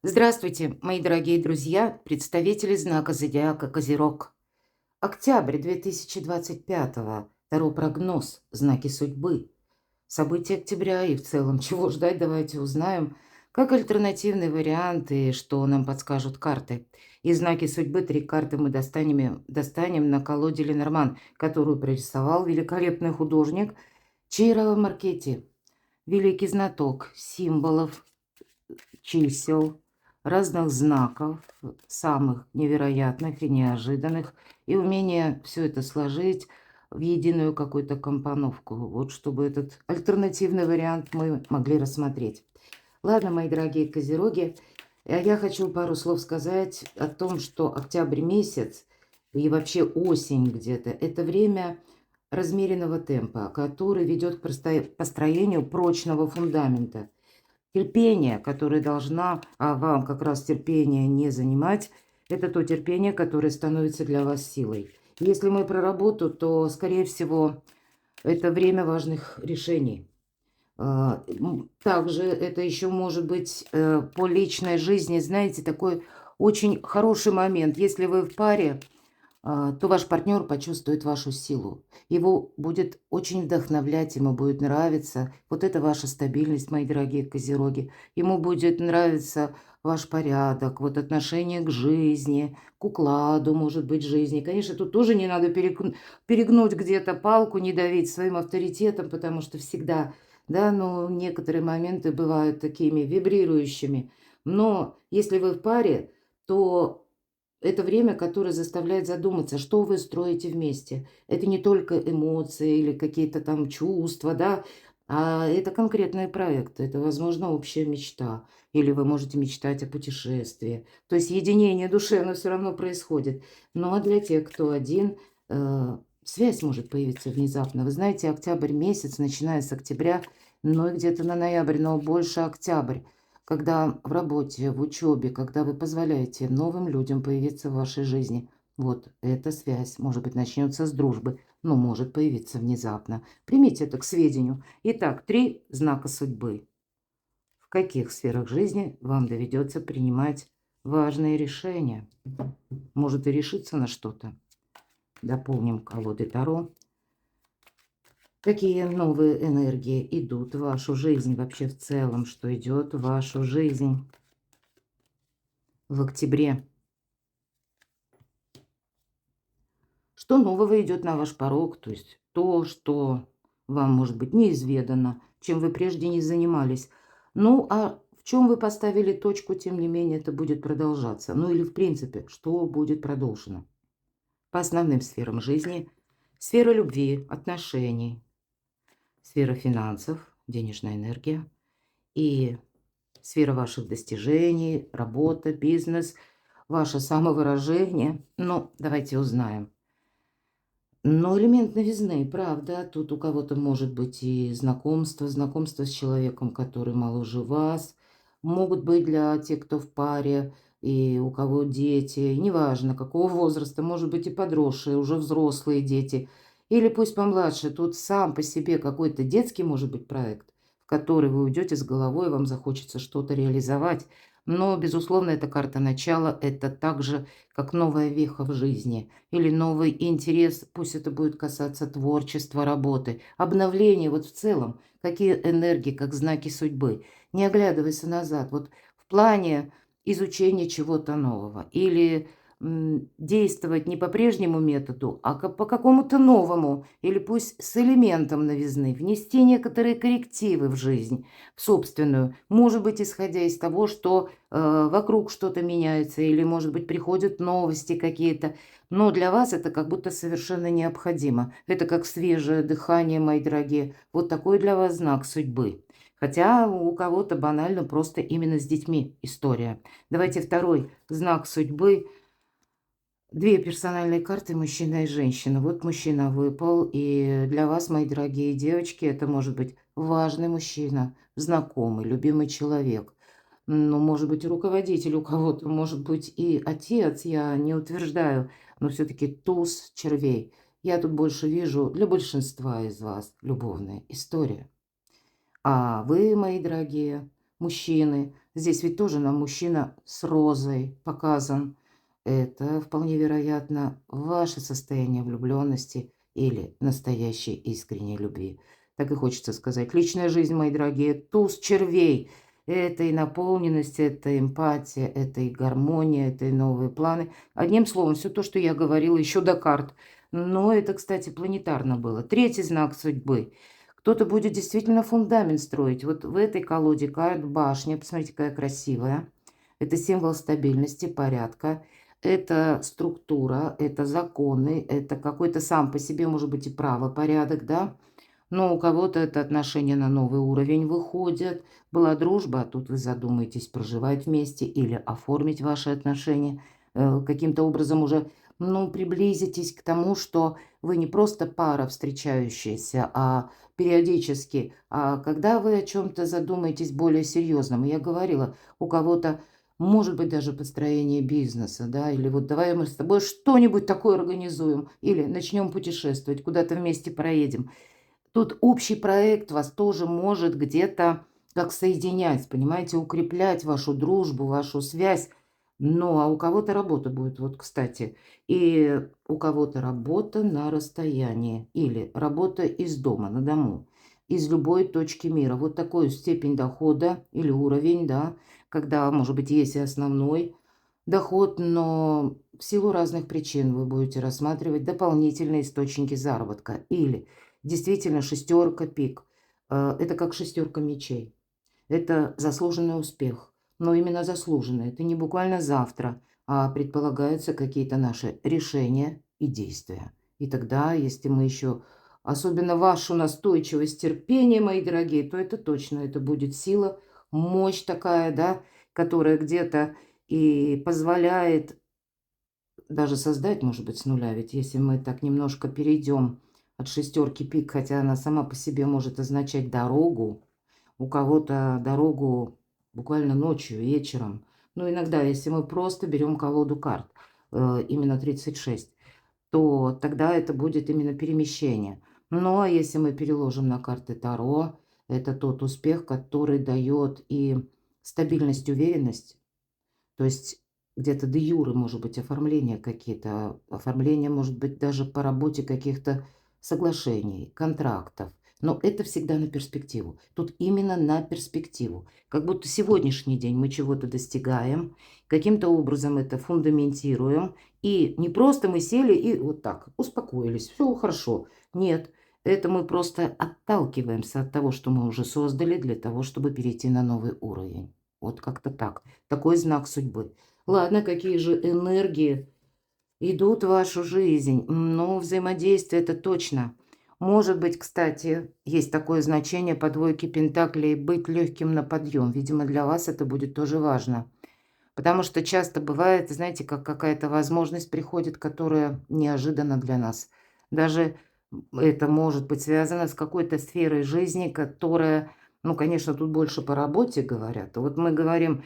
Здравствуйте, мои дорогие друзья, представители знака зодиака Козерог. Октябрь 2025-го. Таро прогноз. Знаки судьбы. События октября и в целом чего ждать, давайте узнаем. Как альтернативный вариант и что нам подскажут карты. И знаки судьбы 3 карты мы достанем на колоде Ленорман, которую прорисовал великолепный художник Чиро Маркетти. Великий знаток символов, чисел, разных знаков, самых невероятных и неожиданных, и умение все это сложить в единую какую-то компоновку, вот чтобы этот альтернативный вариант мы могли рассмотреть. Ладно, мои дорогие козероги, я хочу пару слов сказать о том, что октябрь месяц и вообще осень где-то – это время размеренного темпа, который ведет к построению прочного фундамента. Терпение, которое должна, а вам как раз терпение не занимать, это то терпение, которое становится для вас силой. Если мы про работу, то, скорее всего, это время важных решений. Также это еще может быть по личной жизни, знаете, такой очень хороший момент. Если вы в паре, то ваш партнер почувствует вашу силу. Его будет очень вдохновлять, ему будет нравиться вот эта ваша стабильность, мои дорогие козероги. Ему будет нравиться ваш порядок, вот отношение к жизни, к укладу, может быть, жизни. Конечно, тут тоже не надо перегнуть где-то палку, не давить своим авторитетом, потому что всегда, да, ну, некоторые моменты бывают такими вибрирующими. Но если вы в паре, то это время, которое заставляет задуматься, что вы строите вместе. Это не только эмоции или какие-то там чувства, да, а это конкретные проекты, это, возможно, общая мечта. Или вы можете мечтать о путешествии. То есть единение души, оно все равно происходит. Ну а для тех, кто один, связь может появиться внезапно. Вы знаете, октябрь месяц, начиная с октября, ну и где-то на ноябрь, но больше октябрь. Когда в работе, в учебе, когда вы позволяете новым людям появиться в вашей жизни, вот эта связь, может быть, начнется с дружбы, но может появиться внезапно. Примите это к сведению. Итак, 3 знака судьбы. В каких сферах жизни вам доведется принимать важные решения? Может и решиться на что-то. Дополним колоды Таро. Какие новые энергии идут в вашу жизнь вообще в целом, что идет в вашу жизнь в октябре? Что нового идет на ваш порог, то есть то, что вам может быть неизведано, чем вы прежде не занимались. Ну, а в чем вы поставили точку, тем не менее, это будет продолжаться. Ну или в принципе, что будет продолжено. По основным сферам жизни: сфера любви, отношений, сфера финансов, денежная энергия и сфера ваших достижений, работа, бизнес, ваше самовыражение. Ну, давайте узнаем. Но элемент новизны, правда. Тут у кого-то может быть и знакомство с человеком, который моложе вас. Могут быть для тех, кто в паре, и у кого дети, неважно какого возраста, может быть и подросшие, уже взрослые дети. Или пусть помладше, тут сам по себе какой-то детский может быть проект, в который вы уйдете с головой, вам захочется что-то реализовать. Но, безусловно, эта карта начала, это также как новая веха в жизни или новый интерес, пусть это будет касаться творчества, работы, обновления вот в целом, какие энергии, как знаки судьбы. Не оглядывайся назад, вот в плане изучения чего-то нового или действовать не по прежнему методу, а по какому-то новому, или пусть с элементом новизны, внести некоторые коррективы в жизнь, в собственную, может быть, исходя из того, что вокруг что-то меняется, или, может быть, приходят новости какие-то, но для вас это как будто совершенно необходимо. Это как свежее дыхание, мои дорогие. Вот такой для вас знак судьбы. Хотя у кого-то банально просто именно с детьми история. Давайте второй знак судьбы. 2 персональные карты, мужчина и женщина. Вот мужчина выпал, и для вас, мои дорогие девочки, это может быть важный мужчина, знакомый, любимый человек. Ну, может быть, и руководитель у кого-то, может быть, и отец, я не утверждаю, но все-таки туз червей. Я тут больше вижу для большинства из вас любовная история. А вы, мои дорогие мужчины, Здесь ведь тоже нам мужчина с розой показан. Это вполне вероятно ваше состояние влюбленности или настоящей искренней любви. Так и хочется сказать. Личная жизнь, мои дорогие, туз червей. Это и наполненность, это эмпатия, это и гармония, это и новые планы. Одним словом, все то, что я говорила еще до карт. Но это, кстати, планетарно было. Третий знак судьбы. Кто-то будет действительно фундамент строить. Вот в этой колоде карт башня. Посмотрите, какая красивая. Это символ стабильности, порядка. Это структура, это законы, это какой-то сам по себе, может быть, и правопорядок, да? Но у кого-то это отношения на новый уровень выходят. Была дружба, а тут вы задумаетесь проживать вместе или оформить ваши отношения. Каким-то образом уже, ну, приблизитесь к тому, что вы не просто пара встречающаяся, а периодически. А когда вы о чем-то задумаетесь более серьезном, я говорила, у кого-то может быть даже построение бизнеса, да, или вот давай мы с тобой что-нибудь такое организуем, или начнем путешествовать, куда-то вместе проедем. Тут общий проект вас тоже может где-то как соединять, понимаете, укреплять вашу дружбу, вашу связь. Ну, а у кого-то работа будет, вот, кстати. И у кого-то работа на расстоянии или работа из дома, на дому, из любой точки мира. Вот такую степень дохода или уровень, да, когда, может быть, есть и основной доход, но в силу разных причин вы будете рассматривать дополнительные источники заработка. Или действительно шестерка пик. Это как шестерка мечей. Это заслуженный успех. Но именно заслуженный. Это не буквально завтра, а предполагаются какие-то наши решения и действия. И тогда, если мы еще, особенно вашу настойчивость, терпение, мои дорогие, то это точно, это будет сила, мощь такая, да, которая где-то и позволяет даже создать, может быть, с нуля. Ведь если мы так немножко перейдем от шестерки пик, хотя она сама по себе может означать дорогу, у кого-то дорогу буквально ночью, вечером. Ну, иногда, если мы просто берем колоду карт, именно 36, то тогда это будет именно перемещение. Но если мы переложим на карты Таро, это тот успех, который дает и стабильность, уверенность, то есть где-то де юре, может быть, оформления какие-то, оформление, может быть, даже по работе каких-то соглашений, контрактов. Но это всегда на перспективу. Тут именно на перспективу. Как будто сегодняшний день мы чего-то достигаем, каким-то образом это фундаментируем. И не просто мы сели и вот так успокоились, все хорошо. Нет, это мы просто отталкиваемся от того, что мы уже создали для того, чтобы перейти на новый уровень. Вот как-то так. Такой знак судьбы. Ладно, какие же энергии идут в вашу жизнь? Ну, взаимодействие это точно. Может быть, кстати, есть такое значение по двойке пентаклей быть легким на подъем. Видимо, для вас это будет тоже важно. Потому что часто бывает, знаете, как какая-то возможность приходит, которая неожиданна для нас. Даже это может быть связано с какой-то сферой жизни, которая, ну, конечно, тут больше по работе говорят. Вот мы говорим,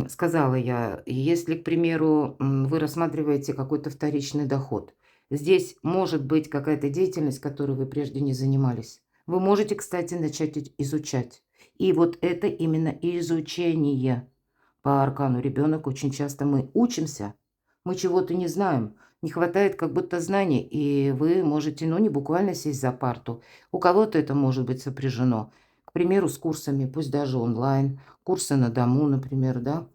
сказала я, если, к примеру, вы рассматриваете какой-то вторичный доход, здесь может быть какая-то деятельность, которой вы прежде не занимались. Вы можете, кстати, начать изучать. И вот это именно изучение. По аркану ребенок очень часто мы учимся, мы чего-то не знаем, не хватает как будто знаний, и вы можете, ну, не буквально сесть за парту. У кого-то это может быть сопряжено, к примеру, с курсами, пусть даже онлайн, курсы на дому, например, да.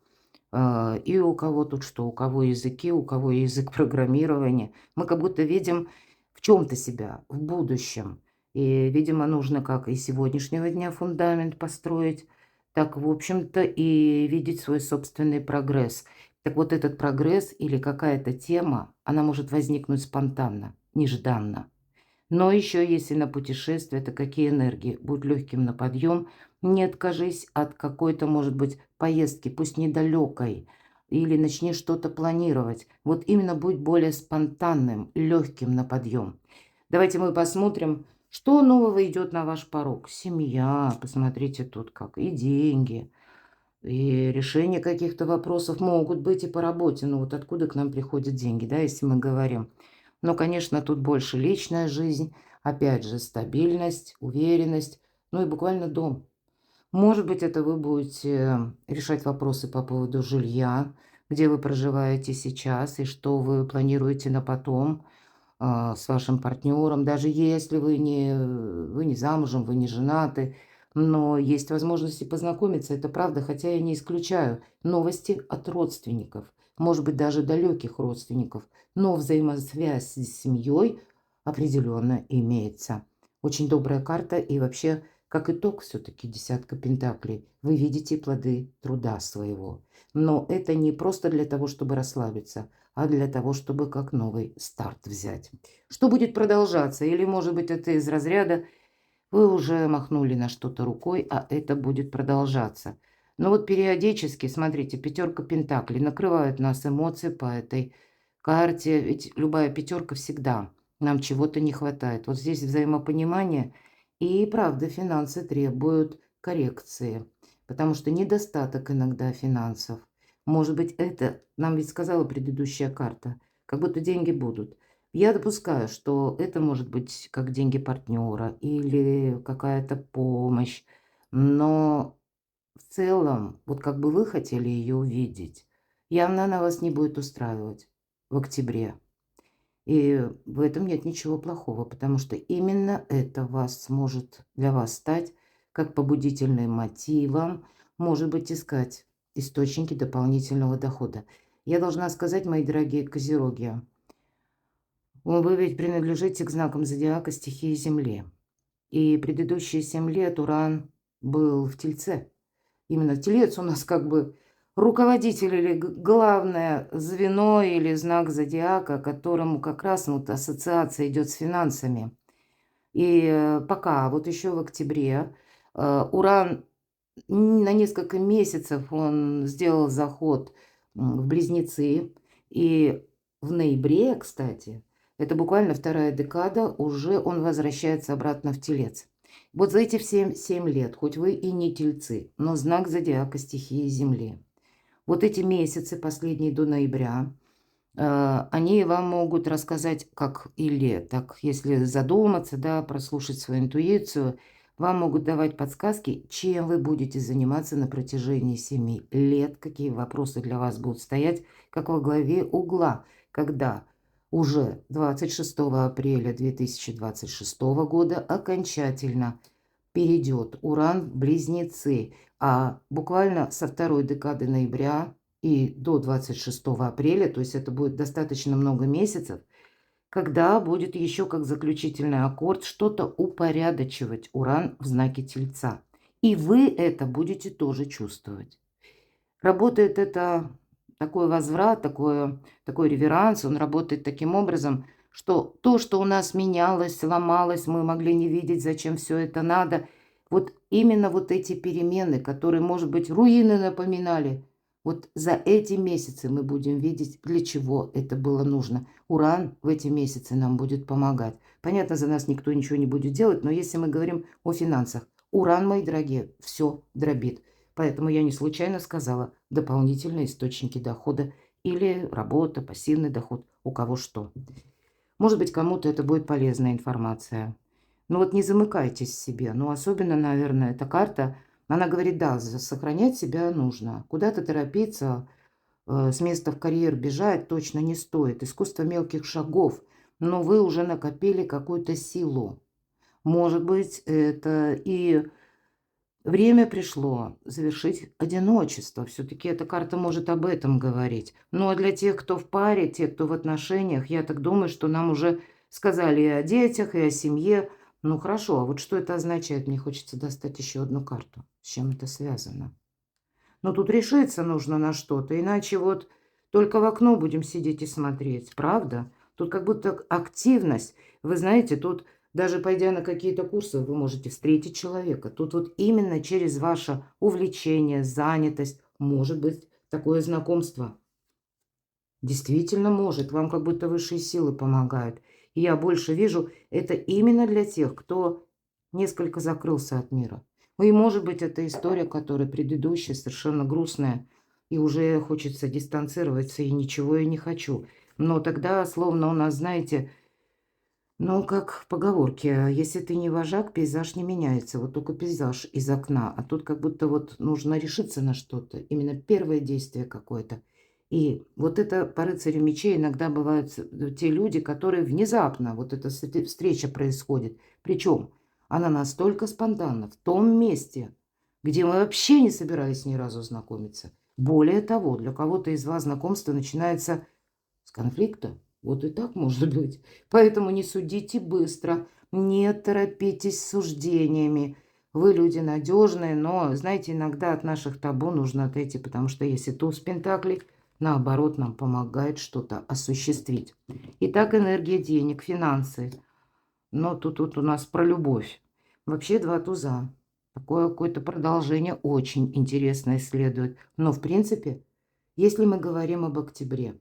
И у кого тут что, у кого языки, у кого язык программирования. Мы как будто видим в чем-то себя, в будущем. И, видимо, нужно как и сегодняшнего дня фундамент построить, так, в общем-то, и видеть свой собственный прогресс. Так вот, этот прогресс или какая-то тема, она может возникнуть спонтанно, нежданно. Но еще если на путешествие, это какие энергии? Будь легким на подъем, не откажись от какой-то, может быть, поездки, пусть недалекой, или начни что-то планировать. Вот именно будь более спонтанным, легким на подъем. Давайте мы посмотрим, что нового идет на ваш порог. Семья, посмотрите тут как, и деньги, и решение каких-то вопросов могут быть и по работе. Но вот откуда к нам приходят деньги, да, если мы говорим. Но, конечно, тут больше личная жизнь, опять же, стабильность, уверенность, ну и буквально дом. Может быть, это вы будете решать вопросы по поводу жилья, где вы проживаете сейчас и что вы планируете на потом с вашим партнером. Даже если вы не замужем, вы не женаты, но есть возможности познакомиться, это правда, хотя я не исключаю новости от родственников, может быть, даже далеких родственников, но взаимосвязь с семьей определенно имеется. Очень добрая карта и вообще, как итог, все-таки десятка пентаклей. Вы видите плоды труда своего. Но это не просто для того, чтобы расслабиться, а для того, чтобы как новый старт взять. Что будет продолжаться? Или, может быть, это из разряда вы уже махнули на что-то рукой, а это будет продолжаться. Но вот периодически, смотрите, пятерка пентаклей накрывают нас эмоции по этой карте. Ведь любая пятерка всегда нам чего-то не хватает. Вот здесь взаимопонимание и, правда, финансы требуют коррекции, потому что недостаток иногда финансов. Может быть, это, нам ведь сказала предыдущая карта, как будто деньги будут. Я допускаю, что это может быть как деньги партнера или какая-то помощь, но в целом, вот как бы вы хотели ее увидеть, явно она вас не будет устраивать в октябре. И в этом нет ничего плохого, потому что именно это вас может для вас стать как побудительным мотивом, может быть, искать источники дополнительного дохода. Я должна сказать, мои дорогие козероги, вы ведь принадлежите к знакам зодиака стихии Земли. И предыдущие 7 лет Уран был в Тельце. Именно Телец у нас как бы руководитель или главное звено или знак зодиака, которому как раз вот ассоциация идет с финансами. И пока, вот еще в октябре, Уран на несколько месяцев он сделал заход в Близнецы. И в ноябре, кстати, это буквально вторая декада, уже он возвращается обратно в Телец. Вот за эти все 7 лет, хоть вы и не Тельцы, но знак зодиака стихии Земли. Вот эти месяцы, последние до ноября, они вам могут рассказать, как или так, если задуматься, да, прослушать свою интуицию, вам могут давать подсказки, чем вы будете заниматься на протяжении 7 лет, какие вопросы для вас будут стоять, как во главе угла, когда уже 26 апреля 2026 года окончательно перейдет Уран в Близнецы, а буквально со второй декады ноября и до 26 апреля, то есть это будет достаточно много месяцев, когда будет еще как заключительный аккорд что-то упорядочивать Уран в знаке Тельца. И вы это будете тоже чувствовать. Работает это такой возврат, такой реверанс, он работает таким образом, что то, что у нас менялось, ломалось, мы могли не видеть, зачем все это надо. Вот именно вот эти перемены, которые, может быть, руины напоминали, вот за эти месяцы мы будем видеть, для чего это было нужно. Уран в эти месяцы нам будет помогать. Понятно, за нас никто ничего не будет делать, но если мы говорим о финансах, Уран, мои дорогие, все дробит. Поэтому я не случайно сказала дополнительные источники дохода или работа, пассивный доход, у кого что. Может быть, кому-то это будет полезная информация. Но вот не замыкайтесь в себе. Ну, особенно, наверное, эта карта, она говорит, да, сохранять себя нужно. Куда-то торопиться, с места в карьер бежать точно не стоит. Искусство мелких шагов. Но вы уже накопили какую-то силу. Может быть, это и время пришло завершить одиночество. Все-таки эта карта может об этом говорить. Ну, а для тех, кто в паре, те, кто в отношениях, я так думаю, что нам уже сказали и о детях, и о семье. Ну, хорошо, а вот что это означает? Мне хочется достать еще одну карту. С чем это связано? Но тут решиться нужно на что-то, иначе вот только в окно будем сидеть и смотреть, правда? Тут как будто активность. Вы знаете, тут даже пойдя на какие-то курсы, вы можете встретить человека. Тут вот именно через ваше увлечение, занятость может быть такое знакомство. Действительно может. Вам как будто высшие силы помогают. И я больше вижу, это именно для тех, кто несколько закрылся от мира. Ну и может быть, это история, которая предыдущая, совершенно грустная, и уже хочется дистанцироваться, и ничего я не хочу. Но тогда, словно у нас, знаете, Ну, как в поговорке, если ты не вожак, пейзаж не меняется. Вот только пейзаж из окна. А тут как будто вот нужно решиться на что-то. Именно первое действие какое-то. И вот это по рыцарю мечей иногда бывают те люди, которые внезапно, вот эта встреча происходит. Причем она настолько спонтанна, в том месте, где мы вообще не собирались ни разу знакомиться. Более того, для кого-то из вас знакомство начинается с конфликта. Вот и так может быть. Поэтому не судите быстро, не торопитесь с суждениями. Вы люди надежные, но, знаете, иногда от наших табу нужно отойти, потому что если туз пентаклей, наоборот, нам помогает что-то осуществить. Итак, энергия денег, финансы. Но тут у нас про любовь. Вообще два туза. Такое какое-то продолжение очень интересно исследует. Но, в принципе, если мы говорим об октябре,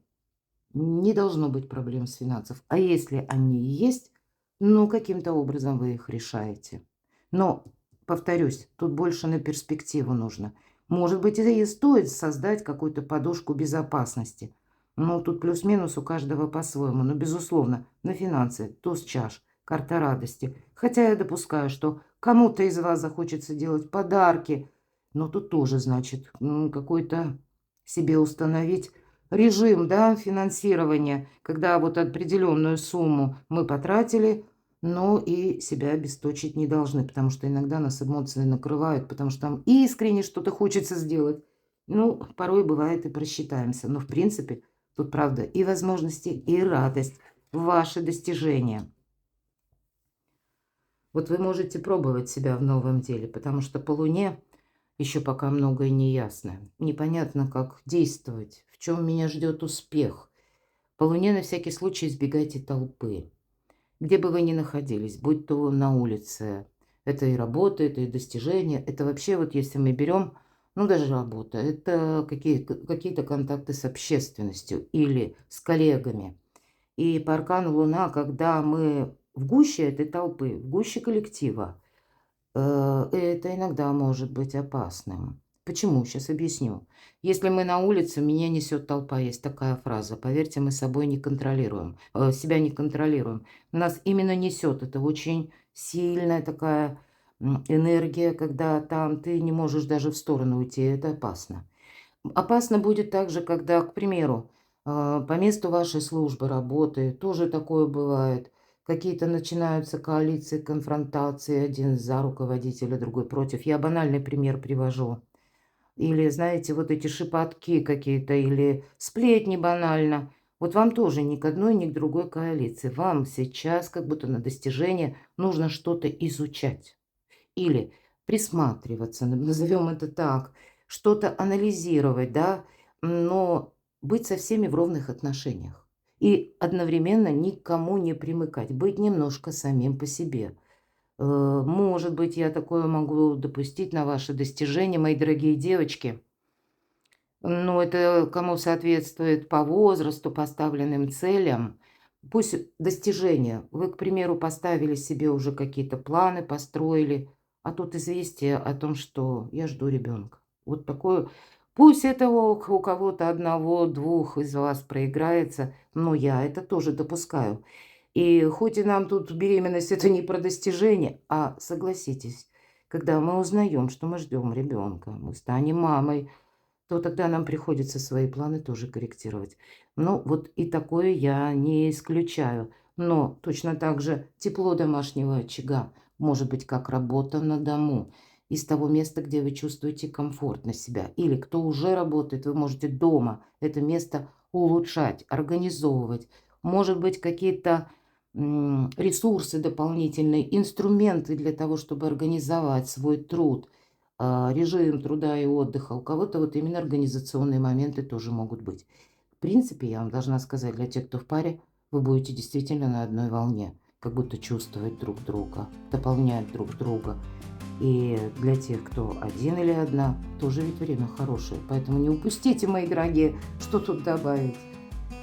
не должно быть проблем с финансов. А если они и есть, ну, каким-то образом вы их решаете. Но, повторюсь, тут больше на перспективу нужно. Может быть, и стоит создать какую-то подушку безопасности. Ну, тут плюс-минус у каждого по-своему. Но, безусловно, на финансы, туз чаш, карта радости. Хотя я допускаю, что кому-то из вас захочется делать подарки. Но тут тоже, значит, какой-то себе установить режим, да, финансирования, когда вот определенную сумму мы потратили, но и себя обесточить не должны, потому что иногда нас эмоции накрывают, потому что там искренне что-то хочется сделать. Ну, порой бывает и просчитаемся, но в принципе тут правда и возможности, и радость в ваши достижения. Вот вы можете пробовать себя в новом деле, потому что по Луне еще пока многое не ясно. Непонятно, как действовать, в чем меня ждет успех. По Луне на всякий случай избегайте толпы. Где бы вы ни находились, будь то на улице, это и работа, это и достижения, это вообще вот если мы берем, ну даже работа, это какие-то контакты с общественностью или с коллегами. И по аркану Луна, когда мы в гуще этой толпы, в гуще коллектива, это иногда может быть опасным. Почему? Сейчас объясню. Если мы на улице, меня несет толпа, есть такая фраза. Поверьте, мы собой не контролируем, себя не контролируем. Нас именно несет. Это очень сильная такая энергия, когда там ты не можешь даже в сторону уйти. Это опасно. Опасно будет также, когда, к примеру, по месту вашей службы, работы, тоже такое бывает. Какие-то начинаются коалиции, конфронтации, один за руководителя, другой против. Я банальный пример привожу. Или, знаете, вот эти шепотки какие-то, или сплетни банально. Вот вам тоже ни к одной, ни к другой коалиции. Вам сейчас, как будто на достижение, нужно что-то изучать. Или присматриваться, назовем это так, что-то анализировать, да, но быть со всеми в ровных отношениях. И одновременно никому не примыкать, быть немножко самим по себе. Может быть, я такое могу допустить на ваши достижения, мои дорогие девочки. Но это кому соответствует по возрасту, поставленным целям. Пусть достижения. Вы, к примеру, поставили себе уже какие-то планы, построили, а тут известие о том, что я жду ребенка. Вот такое. Пусть это у кого-то одного, двух из вас проиграется, но я это тоже допускаю. И хоть и нам тут беременность это не про достижение, а согласитесь, когда мы узнаем, что мы ждем ребенка, мы станем мамой, то тогда нам приходится свои планы тоже корректировать. Ну, вот и такое я не исключаю. Но точно так же тепло домашнего очага может быть как работа на дому. Из того места, где вы чувствуете комфортно себя. Или кто уже работает, вы можете дома это место улучшать, организовывать. Может быть, какие-то ресурсы дополнительные, инструменты для того, чтобы организовать свой труд, режим труда и отдыха. У кого-то вот именно организационные моменты тоже могут быть. В принципе, я вам должна сказать, для тех, кто в паре, вы будете действительно на одной волне, как будто чувствовать друг друга, дополнять друг друга. И для тех, кто один или одна, тоже ведь время хорошее. Поэтому не упустите, мои дорогие, что тут добавить.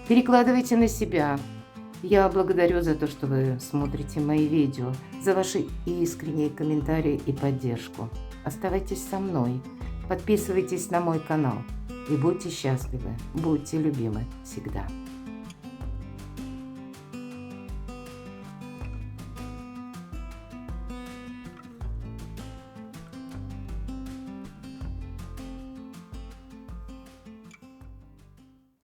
Перекладывайте на себя. Я благодарю за то, что вы смотрите мои видео, за ваши искренние комментарии и поддержку. Оставайтесь со мной, подписывайтесь на мой канал и будьте счастливы, будьте любимы всегда.